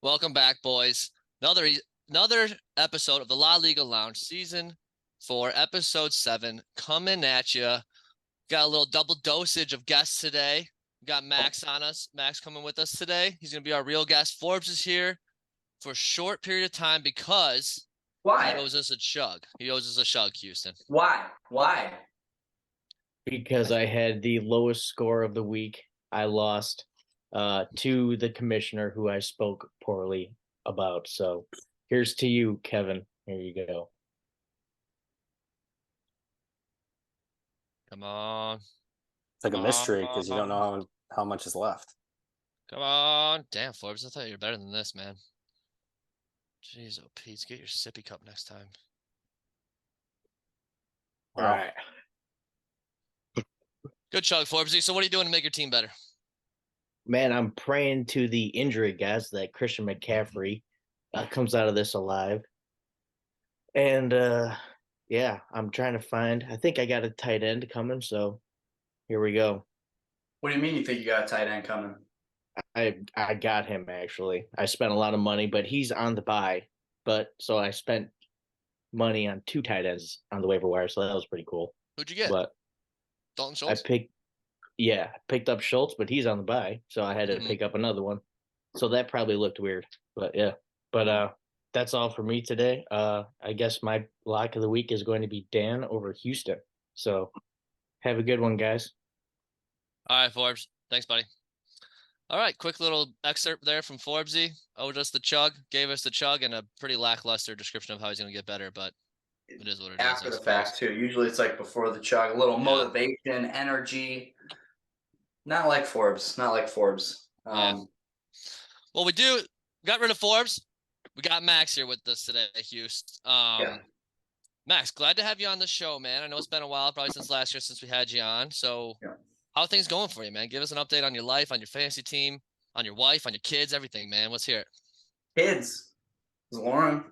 Welcome back, boys. Another episode of the La Liga Lounge, season 4, episode 7, coming at you. Got a little double dosage of guests today. We got Max on us. Max coming with us today. He's gonna be our real guest. Forbes is here for a short period of time because he Why? owes us a chug. He owes us a chug, Houston. Why? Why? Because I had the lowest score of the week. I lost to the commissioner who I spoke poorly about. So here's to you, Kevin. Here you go. Come on. It's like a mystery because you don't know how much is left. Come on. Damn, Forbes, I thought you were better than this, man. Jeez, oh, Pete, get your sippy cup next time. All right. Good chug, Forbesy. So what are you doing to make your team better? Man, I'm praying to the injury guys that Christian McCaffrey comes out of this alive. And yeah, I'm trying to find. I think I got a tight end coming, so here we go. What do you mean you think you got a tight end coming? I got him actually. I spent a lot of money, but he's on the buy. But so I spent money on 2 tight ends on the waiver wire, so that was pretty cool. Who'd you get? But Dalton Schultz? I picked up Schultz, but he's on the buy, so I had to pick up another one. So that probably looked weird, but yeah. But that's all for me today. I guess my lock of the week is going to be Dan over Houston. So have a good one, guys. All right, Forbes. Thanks, buddy. All right, quick little excerpt there from Forbesy. Owed us the chug, gave us the chug, and a pretty lackluster description of how he's going to get better, but it is what it is. After the fact, too. Usually it's like before the chug, a little motivation, energy. Not like Forbes. Not like Forbes. Well, we got rid of Forbes. We got Max here with us today, Houston. Max, glad to have you on the show, man. I know it's been a while, probably since last year since we had you on. So how are things going for you, man? Give us an update on your life, on your fantasy team, on your wife, on your kids, everything, man. Let's hear it. Kids. Lauren.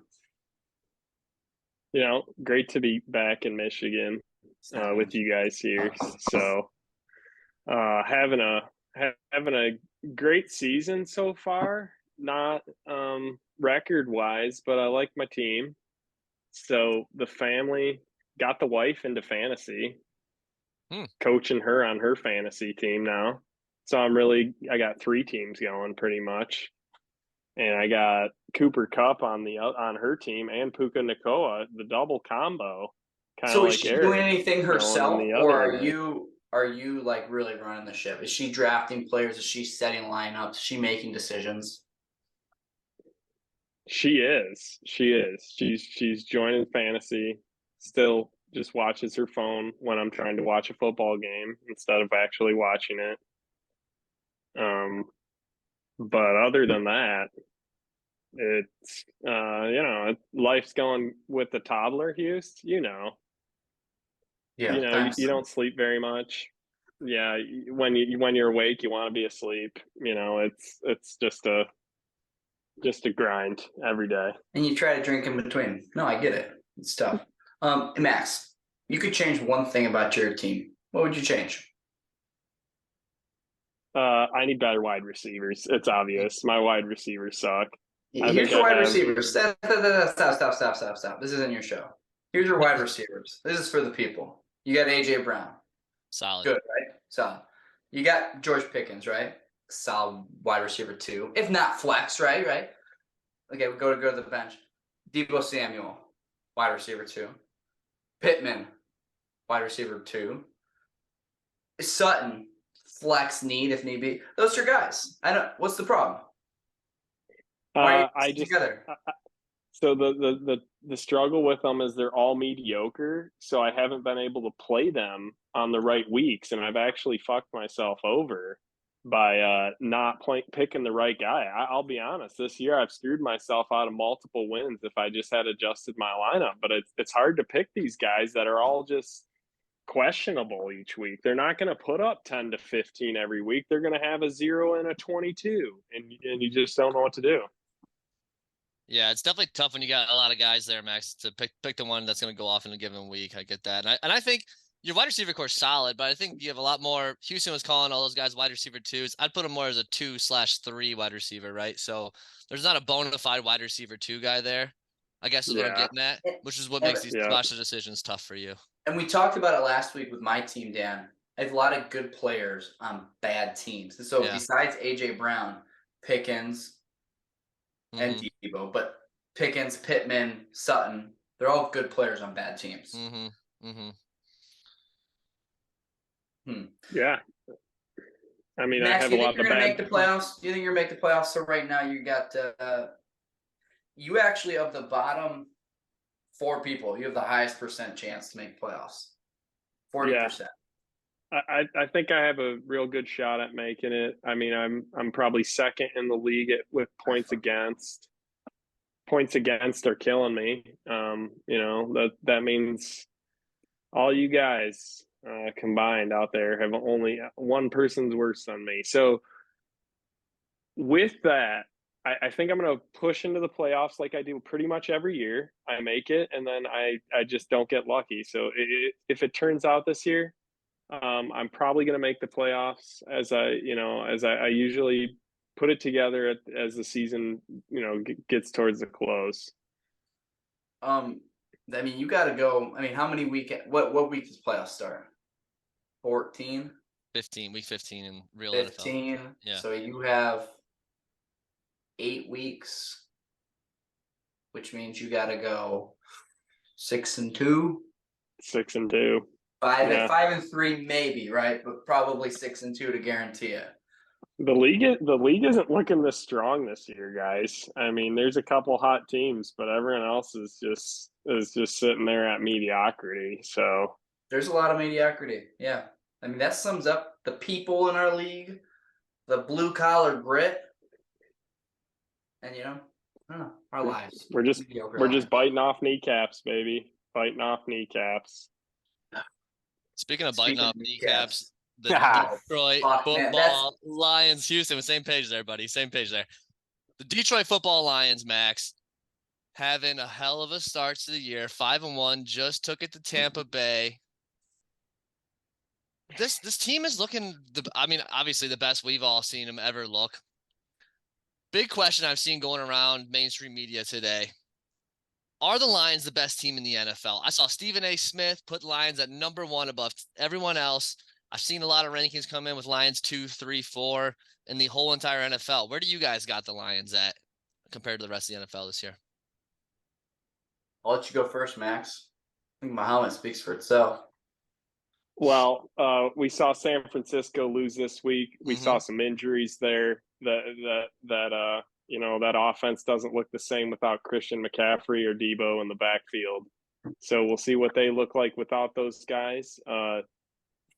Great to be back in Michigan with you guys here. So having a great season so far. Not record wise, but I like my team. So the family got the wife into fantasy, coaching her on her fantasy team now. So I got 3 teams going pretty much. And I got Cooper Kupp on her team and Puka Nacua, the double combo. So is she doing anything herself, or are you like really running the ship? Is she drafting players? Is she setting lineups? Is she making decisions? She is. She's joining fantasy. Still just watches her phone when I'm trying to watch a football game instead of actually watching it. But other than that, it's life's going with the toddler, Houston. You don't sleep very much. Yeah, when you're awake, you want to be asleep. It's just a grind every day. And you try to drink in between. No, I get it. It's tough. Max, you could change one thing about your team. What would you change? I need better wide receivers. It's obvious. My wide receivers suck. Here's your wide receivers. Stop. This isn't your show. Here's your wide receivers. This is for the people. You got A.J. Brown. Solid. Good, right? Solid. You got George Pickens, right? Solid wide receiver 2. If not flex, right? Okay, we go to the bench. Deebo Samuel, wide receiver 2. Pittman, wide receiver 2. Sutton, flex need if need be. Those are guys. I don't. What's the problem? Why are you together? So the struggle with them is they're all mediocre. So I haven't been able to play them on the right weeks, and I've actually fucked myself over by not picking the right guy. I'll be honest. This year I've screwed myself out of multiple wins if I just had adjusted my lineup. But it's hard to pick these guys that are all just questionable each week. They're not going to put up 10 to 15 every week. They're going to have a 0 and a 22, and you just don't know what to do. Yeah, it's definitely tough when you got a lot of guys there, Max, to pick the one that's going to go off in a given week. I get that. And I think your wide receiver core is solid, but I think you have a lot more. Houston was calling all those guys wide receiver twos. I'd put him more as a 2/3 wide receiver, right? So there's not a bona fide wide receiver two guy there, I guess is what I'm Yeah. getting at, which is what And- makes these Yeah. roster decisions tough for you. And we talked about it last week with my team, Dan. I have a lot of good players on bad teams. And so Yeah. besides AJ Brown, Pickens, and Mhm, Debo, but Pickens, Pittman, Sutton, they're all good players on bad teams. mhm, mhm. Yeah. I mean, Max, I have do a you lot think of you're gonna bad. make the playoffs? Do you think you're gonna make the playoffs? So right now you got you actually of the bottom 4 people, you have the highest percent chance to make playoffs. 40%. I think I have a real good shot at making it. I mean, I'm probably second in the league with points against. Points against are killing me. You know, that means all you guys combined out there have only one person's worse than me. So with that, I think I'm going to push into the playoffs like I do pretty much every year. I make it, and then I just don't get lucky. So if it turns out this year, I'm probably going to make the playoffs as I usually put it together as the season, gets towards the close. I mean, you got to go. I mean, how many what week does playoffs start? 14, 15, week 15 in real NFL. 15. Yeah. So you have 8 weeks, which means you got to go 6-2. 6-2. 5-3 maybe, right? But probably 6-2 to guarantee it. The league isn't looking this strong this year, guys. I mean, there's a couple hot teams, but everyone else is just sitting there at mediocrity. So There's a lot of mediocrity. Yeah. I mean, that sums up the people in our league, the blue collar grit, and I don't know, our lives. we're just biting off kneecaps, baby. Biting off kneecaps. Speaking of biting Speaking off of kneecaps, the Yeah. Detroit Fuck, man, Football Lions, Houston, same page there, buddy. Same page there. The Detroit Football Lions, Max, having a hell of a start to the year. 5-1, just took it to Tampa Bay. This team is looking. Obviously the best we've all seen them ever look. Big question I've seen going around mainstream media today. Are the Lions the best team in the NFL? I saw Stephen A. Smith put Lions at number 1 above everyone else. I've seen a lot of rankings come in with Lions 2, 3, 4 in the whole entire NFL. Where do you guys got the Lions at compared to the rest of the NFL this year? I'll let you go first, Max. I think my helmet speaks for itself. Well, we saw San Francisco lose this week. We saw some injuries there. That offense doesn't look the same without Christian McCaffrey or Debo in the backfield. So we'll see what they look like without those guys.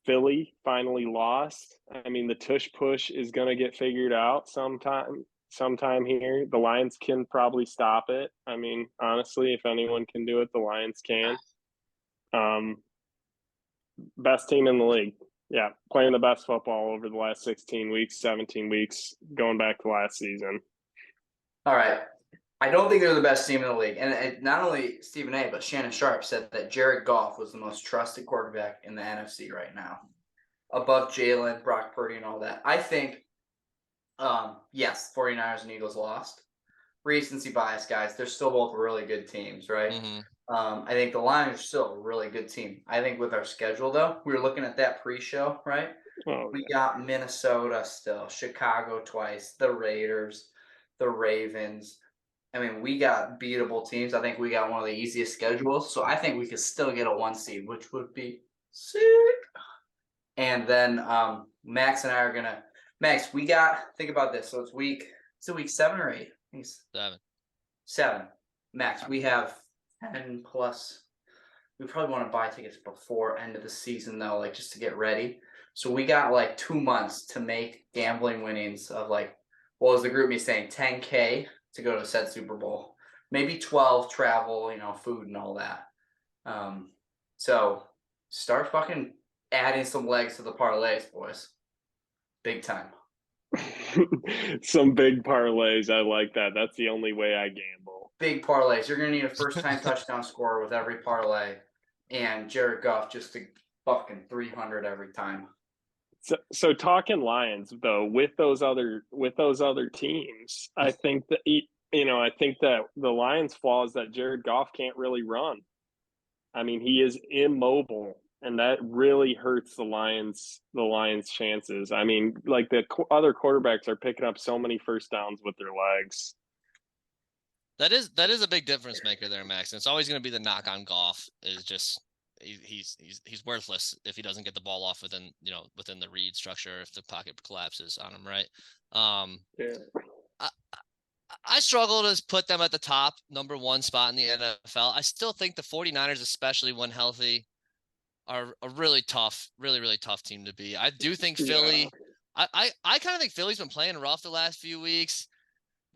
Philly finally lost. I mean, the tush push is going to get figured out sometime here. The Lions can probably stop it. I mean, honestly, if anyone can do it, the Lions can. Best team in the league. Yeah, playing the best football over the last 16 weeks, 17 weeks, going back to last season. All right. I don't think they're the best team in the league. And not only Stephen A., but Shannon Sharp said that Jared Goff was the most trusted quarterback in the NFC right now, above Jalen, Brock Purdy, and all that. I think, yes, 49ers and Eagles lost. Recency bias, guys. They're still both really good teams, right? Mm-hmm. I think the Lions are still a really good team. I think with our schedule, though, we were looking at that pre-show, right? Oh, We got Minnesota still, Chicago twice, the Raiders, the Ravens. I mean, we got beatable teams. I think we got one of the easiest schedules. So I think we could still get a 1 seed, which would be sick. And then Max and I are going to – Max, think about this. So it's week 7 or 8? I think it's 7. Max, we have 10 plus. We probably want to buy tickets before end of the season, though, like just to get ready. So we got like 2 months to make gambling winnings of like, what was the group me saying, 10K to go to said Super Bowl. Maybe 12 travel, food and all that. So start fucking adding some legs to the parlays, boys. Big time. Some big parlays. I like that. That's the only way I gamble. Big parlays. You're going to need a first-time touchdown scorer with every parlay. And Jared Goff just to fucking 300 every time. So talking Lions though, with those other teams, I think that I think that the Lions' flaw is that Jared Goff can't really run. I mean, he is immobile, and that really hurts the Lions' chances. I mean, like the other quarterbacks are picking up so many first downs with their legs. That is a big difference maker there, Max. And it's always going to be the knock on Goff is just he's worthless if he doesn't get the ball off within the read structure, if the pocket collapses on him, right? Yeah. I struggle to put them at the top number one spot in the NFL. I still think the 49ers, especially when healthy, are a really tough team to beat. I do think Philly, I kind of think Philly's been playing rough the last few weeks.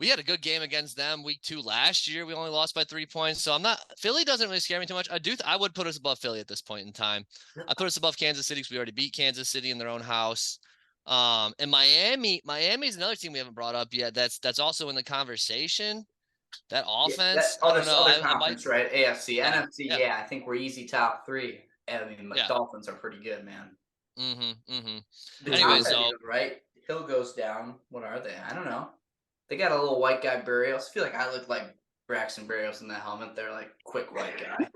We had a good game against them week 2 last year. We only lost by 3 points. So Philly doesn't really scare me too much. I would put us above Philly at this point in time. I put us above Kansas City because we already beat Kansas City in their own house. And Miami's another team we haven't brought up yet. That's also in the conversation. That offense, I don't know. Other conference, right? AFC, Yeah, NFC. Yeah. I think we're easy top 3. I mean, the Yeah. Dolphins are pretty good, man. The Anyway, top end, right? Hill goes down. What are they? I don't know. They got a little white guy Berrios. I feel like I look like Braxton Berrios in that helmet. They're like quick white guy,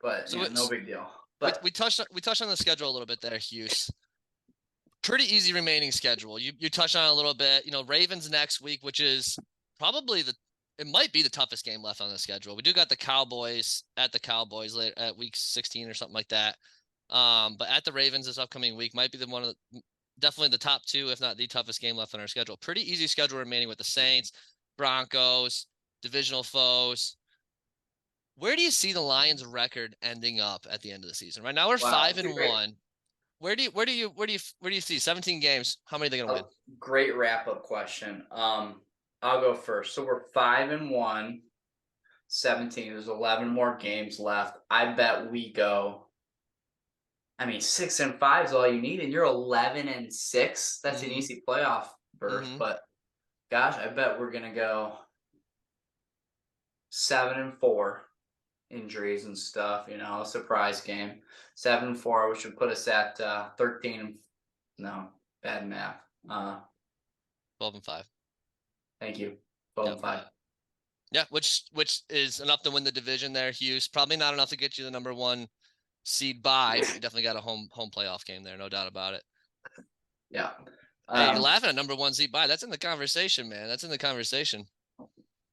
but So no big deal. But we touched on the schedule a little bit there, Hughes. Pretty easy remaining schedule. You touched on it a little bit. Ravens next week, which is probably it might be the toughest game left on the schedule. We do got the Cowboys late at week 16 or something like that. But at the Ravens this upcoming week might be definitely the top 2, if not the toughest game left on our schedule. Pretty easy schedule remaining with the Saints, Broncos, divisional foes. Where do you see the Lions' record ending up at the end of the season? Right now we're 5-1. Where do you see 17 games? How many are they going to win? Great wrap up question. I'll go first. So we're 5-1, 17. There's 11 more games left. I bet we go. 6-5 is all you need, and you're 11-6. That's an easy playoff berth. But gosh, I bet we're gonna go 7-4. Injuries and stuff, a surprise game. 7-4, which would put us at 13. No, bad math. 12-5. Thank you. 12-5. Yeah, which is enough to win the division there, Hughes. Probably not enough to get you the number 1 seed bye. But you definitely got a home playoff game there, no doubt about it. Yeah. Hey, you're laughing at number 1 seed bye. That's in the conversation, man. That's in the conversation.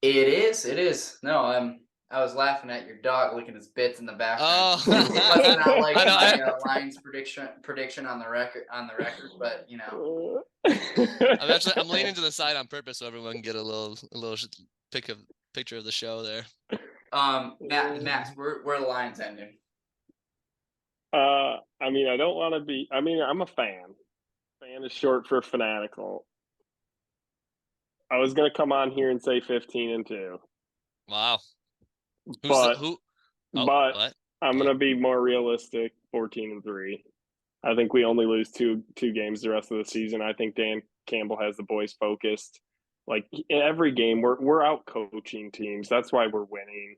It is. No, I was laughing at your dog licking his bits in the background. Oh, That's not like my Lions prediction on the record, but I'm leaning to the side on purpose so everyone can get a little picture of the show there. Max, where the Lions ending? I don't want to be. I'm a fan. Fan is short for fanatical. I was gonna come on here and say 15-2. Wow. But what? I'm gonna be more realistic. 14-3. I think we only lose two games the rest of the season. I think Dan Campbell has the boys focused. Like in every game, we're out coaching teams. That's why we're winning.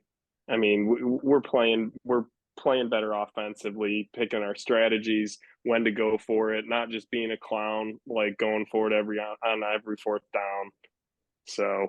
I mean, we're playing better offensively, picking our strategies, when to go for it, not just being a clown, like going for it on every 4th down. So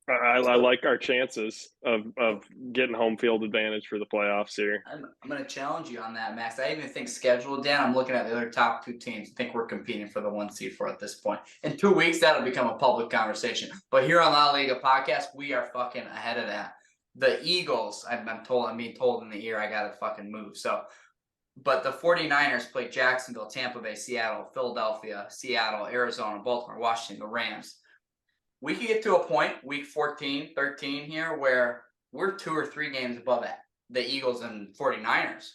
I like our chances of getting home field advantage for the playoffs here. I'm going to challenge you on that, Max. I even think schedule, Dan, I'm looking at the other top 2 teams. I think we're competing for the 1 seed at this point. In 2 weeks, that'll become a public conversation. But here on La Liga Podcast, we are fucking ahead of that. The Eagles, I'm being told in the ear I got to fucking move. So, but the 49ers play Jacksonville, Tampa Bay, Seattle, Philadelphia, Seattle, Arizona, Baltimore, Washington, the Rams. We could get to a point, week 14, 13 here, where we're 2 or 3 games above the Eagles and 49ers.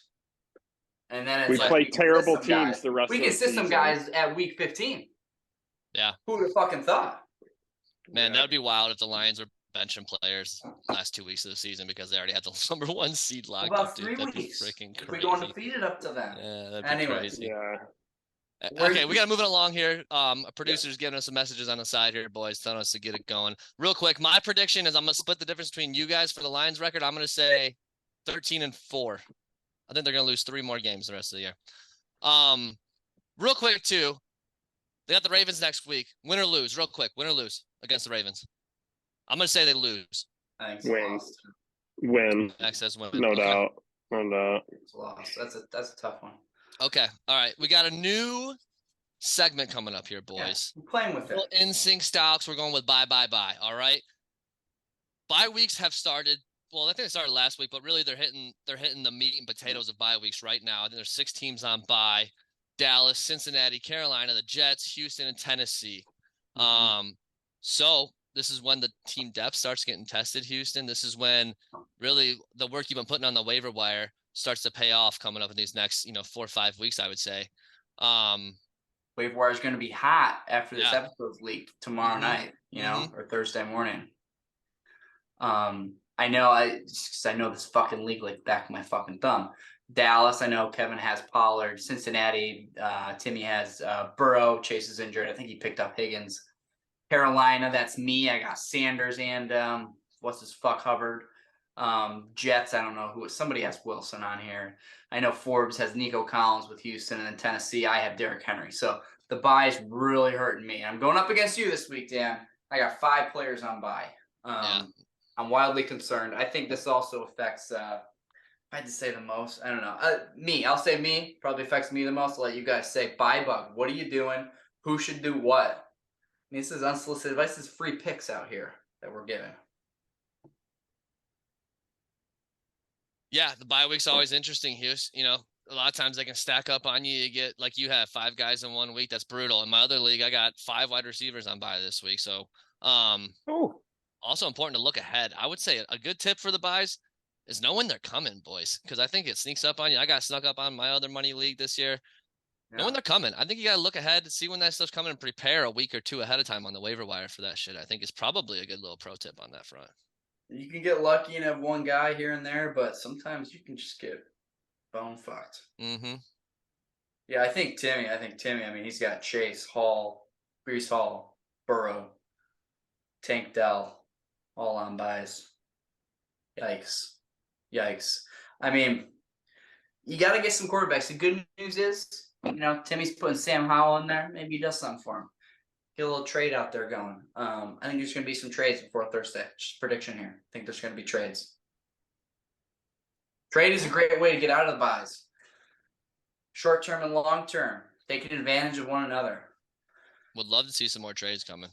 And then it's we play terrible teams the rest of the season. We can system guys at week 15. Yeah. Who would have fucking thought? Man, that would be wild if the Lions were benching players last 2 weeks of the season because they already had the number 1 seed locked about up, dude. 3 That'd weeks. be freaking crazy. If we go undefeated up to then. Yeah, that'd be Anyway. crazy. Yeah. Okay, we got to move it along here. A producer's giving us some messages on the side here, boys, telling us to get it going. Real quick, my prediction is I'm going to split the difference between you guys for the Lions record. I'm going to say 13-4. I think they're going to lose 3 more games the rest of the year. Real quick too, they got the Ravens next week. Win or lose, real quick. Win or lose against the Ravens. I'm going to say they lose. I think it's a Win. loss. Win. Max says win. No Okay. doubt. No doubt. It's a loss. That's a tough one. Okay. All right. We got a new segment coming up here, boys. Yeah, I'm playing with it. Little in-sync stocks. We're going with bye. All right. Bye weeks have started. Well, I think they started last week, but really they're hitting the meat and potatoes of bye weeks right now. I think there's 6 teams on bye: Dallas, Cincinnati, Carolina, the Jets, Houston, and Tennessee. So this is when the team depth starts getting tested, Houston. This is when really the work you've been putting on the waiver wire starts to pay off coming up in these next, 4 or 5 weeks, I would say. Waiver wire is going to be hot after this Yeah. episode's leaked tomorrow Mhm. night, or Thursday morning. I know because I know this fucking league like the back of my fucking thumb. Dallas, I know Kevin has Pollard. Cincinnati, Timmy has Burrow. Chase is injured. I think he picked up Higgins. Carolina, that's me. I got Sanders and Hubbard. Jets, I don't know who. Somebody has Wilson on here. I know Forbes has Nico Collins with Houston, and then Tennessee, I have Derrick Henry. So the bye's really hurting me. I'm going up against you this week, Dan. I got 5 players on bye. I'm wildly concerned. I think this also affects. If I had to say the most, I don't know. Me, I'll say me. Probably affects me the most. I'll let you guys say. Bye, Bug. What are you doing? Who should do what? I mean, this is unsolicited advice. This is free picks out here that we're giving. Yeah, the bye week's always interesting, Hughes. A lot of times they can stack up on you. You get, like you have, 5 guys in 1 week. That's brutal. In my other league, I got 5 wide receivers on bye this week. So, also important to look ahead. I would say a good tip for the buys is know when they're coming, boys, because I think it sneaks up on you. I got snuck up on my other money league this year. Know when they're coming. I think you got to look ahead to see when that stuff's coming and prepare a week or 2 ahead of time on the waiver wire for that shit. I think is probably a good little pro tip on that front. You can get lucky and have one guy here and there, but sometimes you can just get bone fucked. Mm-hmm. Yeah, I think Timmy. I mean, he's got Chase, Hall, Brees Hall, Burrow, Tank Dell, all on buys. Yikes. I mean, you got to get some quarterbacks. The good news is, Timmy's putting Sam Howell in there. Maybe he does something for him. Get a little trade out there going. I think there's going to be some trades before Thursday. Just prediction here. I think there's going to be trades. Trade is a great way to get out of the buys. Short term and long term, taking advantage of one another. Would love to see some more trades coming.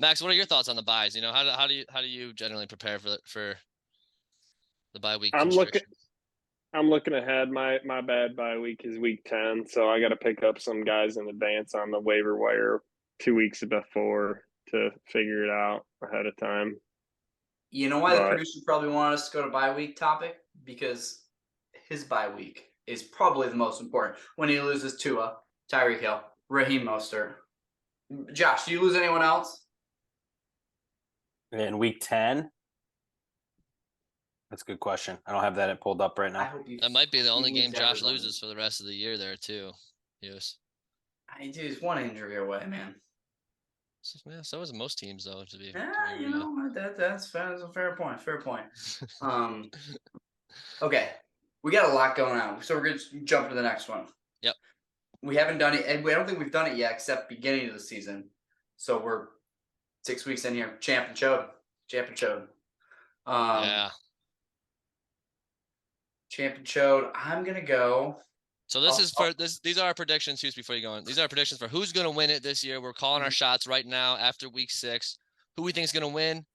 Max, what are your thoughts on the buys? How do you generally prepare for the bye week? I'm looking ahead. My bad bye week is week 10, so I got to pick up some guys in advance on the waiver wire 2 weeks before to figure it out ahead of time. You know why the producer probably wanted us to go to bye week topic? Because his bye week is probably the most important. When he loses Tua, Tyreek Hill, Raheem Mostert. Josh, do you lose anyone else? In week 10? That's a good question. I don't have that pulled up right now. That might be the only game Josh loses for the rest of the year there, too. Yes. Dude, it's one injury away, man. Yeah, so is most teams, though, to be. That's fair. That's a fair point. Okay, we got a lot going on, so we're going to jump to the next one. Yep. We haven't done it, and I don't think we've done it yet, except beginning of the season. So we're 6 weeks in here. Champ and Chode. Yeah. Champ and Chode. I'm gonna go. So these are our predictions. Hughes, before you go on, these are our predictions for who's going to win it this year. We're calling our shots right now after week 6. Who we think is going to win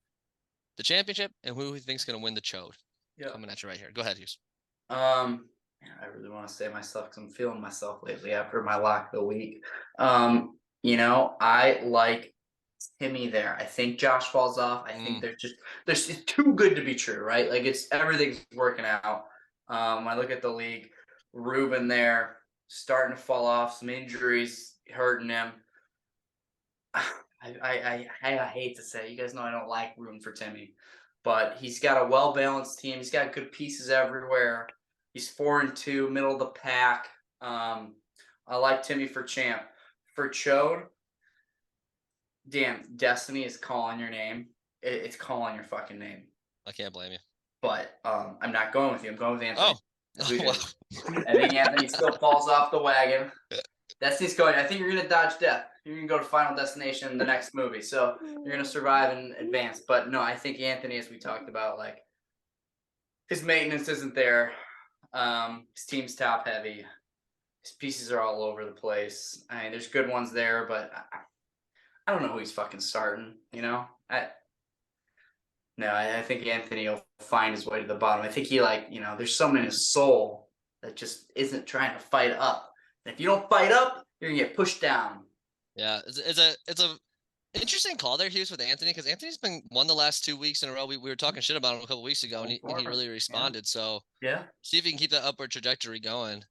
the championship and who we think is going to win the Chode. Yeah. Coming at you right here. Go ahead, Hughes. I really want to say myself because I'm feeling myself lately after my lock of the week. I like Timmy there. I think Josh falls off. I think there's too good to be true, right? Like everything's working out. When I look at the league, Ruben there starting to fall off, some injuries hurting him. I hate to say it. You guys know I don't like rooting for Timmy, but he's got a well-balanced team. He's got good pieces everywhere. He's 4-2, middle of the pack. I like Timmy for champ. For Chode, damn, Destiny is calling your name. It's calling your fucking name. I can't blame you. But I'm not going with you. I'm going with Anthony. Oh. We Wow. did. I think Anthony still falls off the wagon. Destiny's going. I think you're gonna dodge death. You're gonna go to Final Destination in the next movie, so you're gonna survive and advance. But no, I think Anthony, as we talked about, like his maintenance isn't there. His team's top heavy. His pieces are all over the place. I mean, there's good ones there, but I don't know who he's fucking starting. You know, I think Anthony will find his way to the bottom. I think he there's someone in his soul that just isn't trying to fight up. And if you don't fight up, you're gonna get pushed down. Yeah, it's a interesting call there, Hughes, with Anthony, because Anthony's been won the last 2 weeks in a row. We were talking shit about him a couple weeks ago, and he really responded. So Yeah. see if he can keep that upward trajectory going.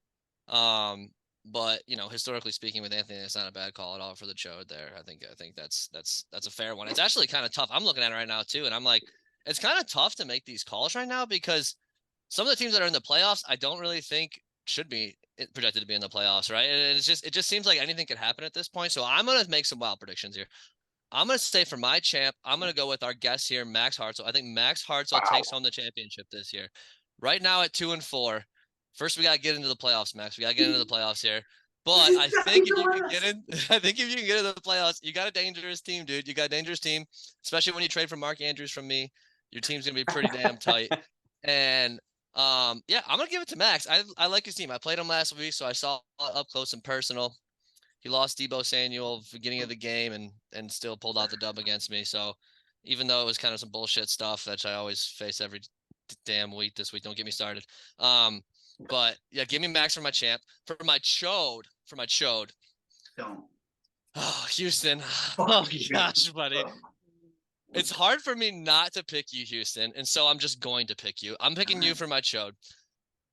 But historically speaking, with Anthony, it's not a bad call at all for the chode there. I think that's a fair one. It's actually kind of tough. I'm looking at it right now too, and I'm like, it's kind of tough to make these calls right now because some of the teams that are in the playoffs, I don't really think should be projected to be in the playoffs, right? And it just seems like anything could happen at this point. So I'm gonna make some wild predictions here. I'm gonna say for my champ, I'm gonna go with our guest here, Max Hartzell. I think Max Hartzell takes home the championship this year. Right now at 2-4. First, we gotta get into the playoffs, Max. We gotta get into the playoffs here. But I think if you can get in, into the playoffs, you got a dangerous team, dude. You got a dangerous team, especially when you trade for Mark Andrews from me. Your team's gonna be pretty damn tight. And yeah, I'm gonna give it to Max. I like his team. I played him last week, so I saw it up close and personal. He lost Deebo Samuel beginning of the game and still pulled out the dub against me. So even though it was kind of some bullshit stuff that I always face every damn week this week, don't get me started. But yeah, give me Max for my champ. For my chode. Don't. Oh, Houston. Oh gosh, buddy. It's hard for me not to pick you, Houston, and so I'm just going to pick you. I'm picking you for my chode.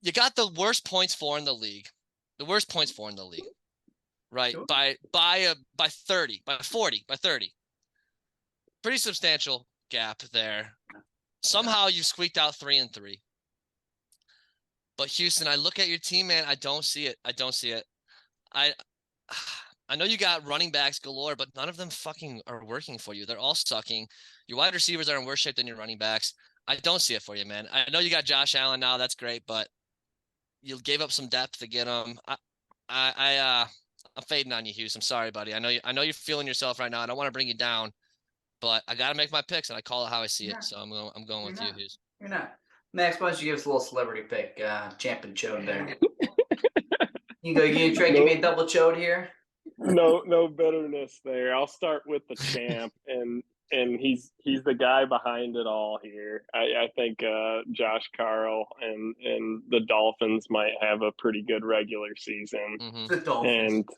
You got the worst points for in the league. The worst points for in the league. Right? Sure. By 30, by 40, by 30. Pretty substantial gap there. Somehow you squeaked out 3-3. But Houston, I look at your team, man. I don't see it. I know you got running backs galore, but none of them fucking are working for you. They're all sucking. Your wide receivers are in worse shape than your running backs. I don't see it for you, man. I know you got Josh Allen now. That's great, but you gave up some depth to get him. I'm fading on you, Hughes. I'm sorry, buddy. I know you're feeling yourself right now. I don't want to bring you down, but I gotta make my picks, and I call it how I see it. So I'm going with you, Hughes. You're not. Max, why don't you give us a little celebrity pick, champ and chode there? You try to give me a double chode here? No bitterness there. I'll start with the champ, and he's the guy behind it all here. I think Josh Carl and the Dolphins might have a pretty good regular season. Mm-hmm. The Dolphins. And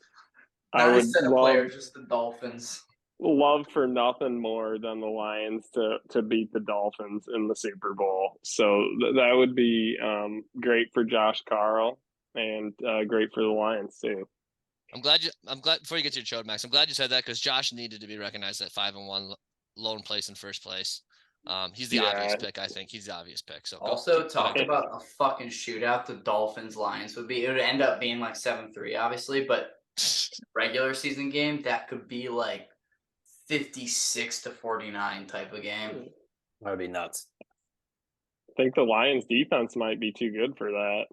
Not I a would set of players, just the Dolphins. love for nothing more than the Lions to beat the Dolphins in the Super Bowl. So that would be great for Josh Carl and great for the Lions too. I'm glad before you get to your chode, Max, I'm glad you said that because Josh needed to be recognized at 5-1, lone place in first place. He's the obvious pick. I think he's the obvious pick. So also talk about a fucking shootout. The Dolphins Lions would end up being like 7-3, obviously, but regular season game that could be like 56-49 type of game. That would be nuts. I think the Lions defense might be too good for that.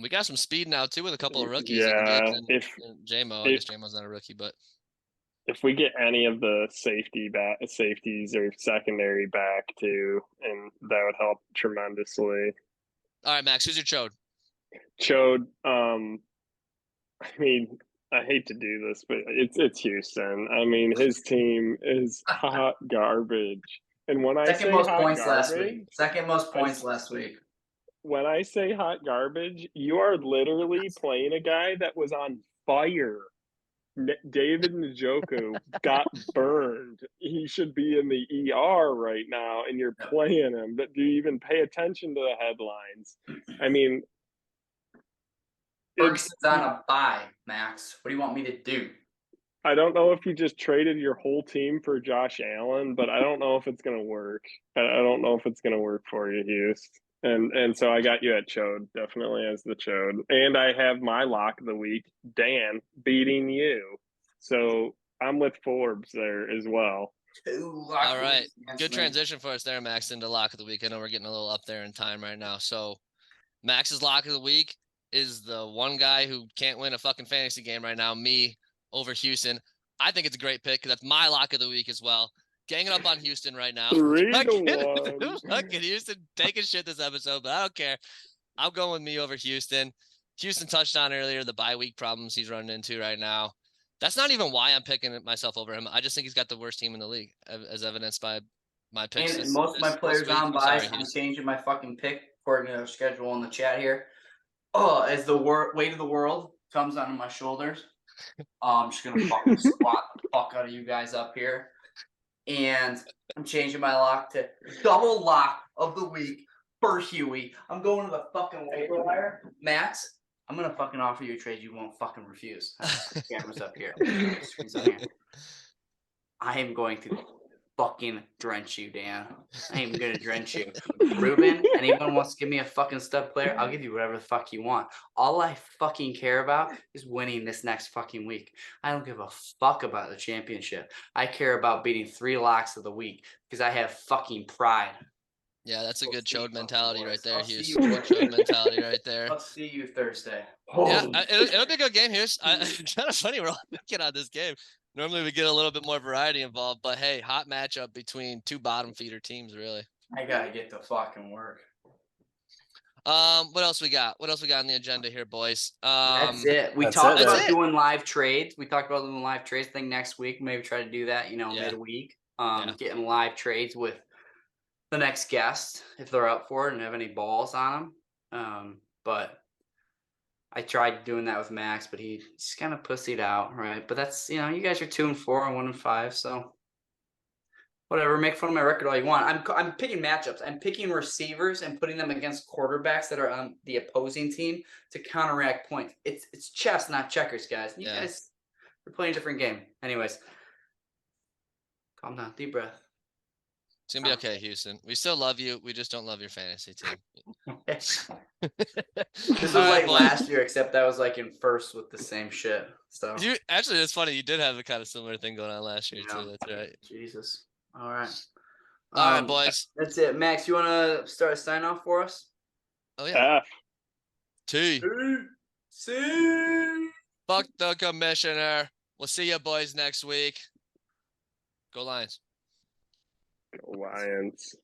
We got some speed now too with a couple of rookies. Yeah, and J-Mo. I guess J-Mo's not a rookie, but if we get any of the safeties or secondary back too, and that would help tremendously. All right, Max, who's your chode? Chode, I mean, I hate to do this, but it's Houston. I mean, his team is hot garbage. And when I say second most points last week. When I say hot garbage, you are literally playing a guy that was on fire. David Njoku got burned. He should be in the ER right now, and you're playing him. But do you even pay attention to the headlines? I mean, Ferguson's on a bye, Max. What do you want me to do? I don't know if you just traded your whole team for Josh Allen, but I don't know if it's going to work. I don't know if it's going to work for you, Hughes. And so I got you at chode, definitely as the chode. And I have my lock of the week, Dan, beating you. So I'm with Forbes there as well. All right. Good transition for us there, Max, into lock of the week. I know we're getting a little up there in time right now. So Max's lock of the week is the one guy who can't win a fucking fantasy game right now, me over Houston. I think it's a great pick because that's my lock of the week as well. Ganging up on Houston right now. 3-1. Fucking Houston taking shit this episode, but I don't care. I'm going with me over Houston. Houston touched on earlier the bye week problems he's running into right now. That's not even why I'm picking myself over him. I just think he's got the worst team in the league, as evidenced by my picks. And most of my players on week. buys. Sorry, I'm Houston. changing my fucking pick according to our schedule in the chat here. Oh, as the weight of the world comes onto my shoulders, I'm just gonna fucking squat the fuck out of you guys up here. And I'm changing my lock to double lock of the week for Huey. I'm going to the fucking waiver wire. Max, I'm gonna fucking offer you a trade you won't fucking refuse. Cameras up here. Screens up here. I am going to fucking drench you, Dan. I am gonna drench you. Ruben, anyone wants to give me a fucking stud player, I'll give you whatever the fuck you want. All I fucking care about is winning this next fucking week. I don't give a fuck about the championship. I care about beating 3 locks of the week because I have fucking pride. Yeah, that's a We'll good see you chode mentality boys. right there, I'll see Houston. you Good chode mentality right there. I'll see you Thursday. Yeah, it'll be a good game here. It's kind of funny we're all picking on this game. Normally we get a little bit more variety involved, but hey, hot matchup between 2 bottom feeder teams, really. I gotta get to fucking work. What else we got? What else we got on the agenda here, boys? That's it. We that's talked it, about right? doing live trades. We talked about doing live trades. I think next week, maybe try to do that, Yeah. midweek. Yeah. Getting live trades with the next guest if they're up for it and have any balls on them. But I tried doing that with Max, but he's kind of pussied out, right? But that's you guys are 2-4 and 1-5, so whatever. Make fun of my record all you want. I'm picking matchups. I'm picking receivers and putting them against quarterbacks that are on the opposing team to counteract points. It's chess, not checkers, guys. You guys are playing a different game. Anyways, calm down, deep breath. It's gonna be okay, Houston. We still love you. We just don't love your fantasy team. This was like last year, except I was like in first with the same shit. So Actually, it's funny. You did have a kind of similar thing going on last year too. That's right. Jesus. All right. All right, boys. That's it. Max, you want to start a sign off for us? Oh yeah. F. T. See. Fuck the commissioner. We'll see you boys next week. Go Lions. Go Lions.